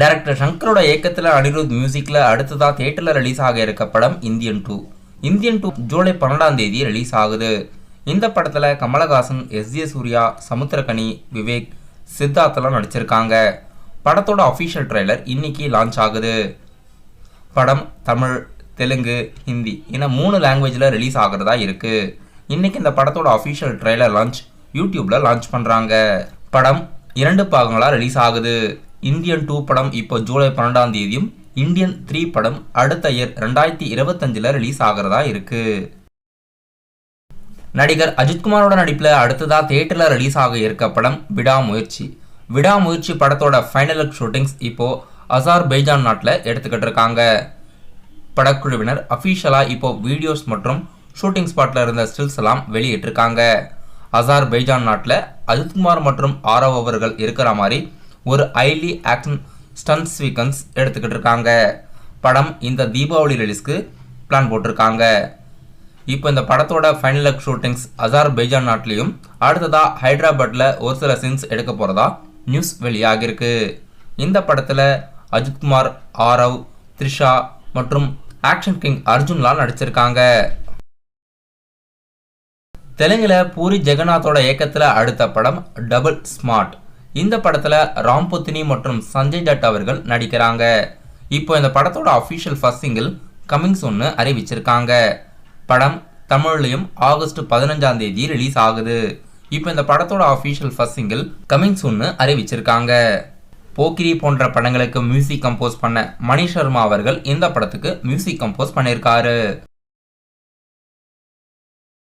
Director சங்கரோட இயக்கத்தில் அனிருத் மியூசிக்கில் அடுத்ததாக தியேட்டரில் ரிலீஸ் ஆக இருக்க படம் இந்தியன் 2 ஜூலை 12ஆம் தேதி ரிலீஸ் ஆகுது. இந்த படத்தில் கமலஹாசன், எஸ்.ஜே. சூர்யா, சமுத்திரகனி, விவேக், சித்தார்த்தெல்லாம் நடிச்சிருக்காங்க. படத்தோட அஃபிஷியல் ட்ரெய்லர் இன்னைக்கு லான்ச் ஆகுது. படம் தமிழ், தெலுங்கு, ஹிந்தி என 3 லாங்குவேஜில் ரிலீஸ் ஆகிறதா இருக்கு. இன்னைக்கு இந்த படத்தோட அஃபிஷியல் ட்ரெய்லர் லான்ச் யூடியூப்ல லான்ச் பண்ணுறாங்க. படம் 2 பாகங்களாக ரிலீஸ் ஆகுது. இந்தியன் 2 படம் இப்போ ஜூலை 12ஆம் தேதியும், இந்தியன் 3 படம் அடுத்த இயர் 2025 ரிலீஸ் ஆகிறதா இருக்கு. நடிகர் அஜித்குமாரோட நடிப்பில் அடுத்ததா தியேட்டரில் ரிலீஸ் ஆக இருக்க படம் விடாமுயற்சி படத்தோட ஃபைனல் லுக் ஷூட்டிங்ஸ் இப்போ அசார்பைஜான் நாட்டில் எடுத்துக்கிட்டு இருக்காங்க. படக்குழுவினர் அஃபிஷியலாக இப்போ வீடியோஸ் மற்றும் ஷூட்டிங் ஸ்பாட்டில் இருந்த ஸ்டில்ஸ் எல்லாம் வெளியிட்டிருக்காங்க. அசார்பைஜான் நாட்டில் அஜித்குமார் மற்றும் ஆரவ் அவர்கள் இருக்கிற மாதிரி ஒரு ஹைலி ஆக்ஷன் ஸ்டன்ட் சீக்வன்ஸ் எடுத்துக்கிட்டு இருக்காங்க. படம் இந்த தீபாவளி ரிலீஸ்க்கு பிளான் போட்டிருக்காங்க. இப்போ இந்த படத்தோட ஃபைனல் லுக் ஷூட்டிங்ஸ் அசார்பைஜான் நாட்டிலையும் அடுத்ததாக ஹைதராபாத்தில் ஒரு சில சீன்ஸ் எடுக்க போகிறதா நியூஸ் வெளியாகிருக்கு. இந்த படத்தில் அஜித்குமார், ஆரவ், த்ரிஷா மற்றும் ஆக்ஷன் கிங் அர்ஜுன்லாம் நடிச்சிருக்காங்க. தெலுங்குல பூரி ஜெகநாத்தோட இயக்கத்தில் அடுத்த படம் டபுள் ஸ்மார்ட். இந்த படத்தில் ராம்பொத்தினி மற்றும் சஞ்சய் தட் அவர்கள் நடிக்கிறாங்க. இப்போ இந்த படத்தோட அஃபிஷியல் ஃபர்ஸ்ட் சிங்கிள் கமிங் சூன்னு அறிவிச்சிருக்காங்க. படம் தமிழ்லையும் ஆகஸ்ட் 15ஆம் தேதி ரிலீஸ் ஆகுது. இப்போ இந்த படத்தோட அஃபிஷியல் ஃபர்ஸ்ட் சிங்கிள் கமிங் சூன்னு அறிவிச்சிருக்காங்க. போக்கிரி போன்ற படங்களுக்கு மியூசிக் கம்போஸ் பண்ண மணி சர்மா அவர்கள் இந்த படத்துக்கு மியூசிக் கம்போஸ் பண்ணியிருக்காரு.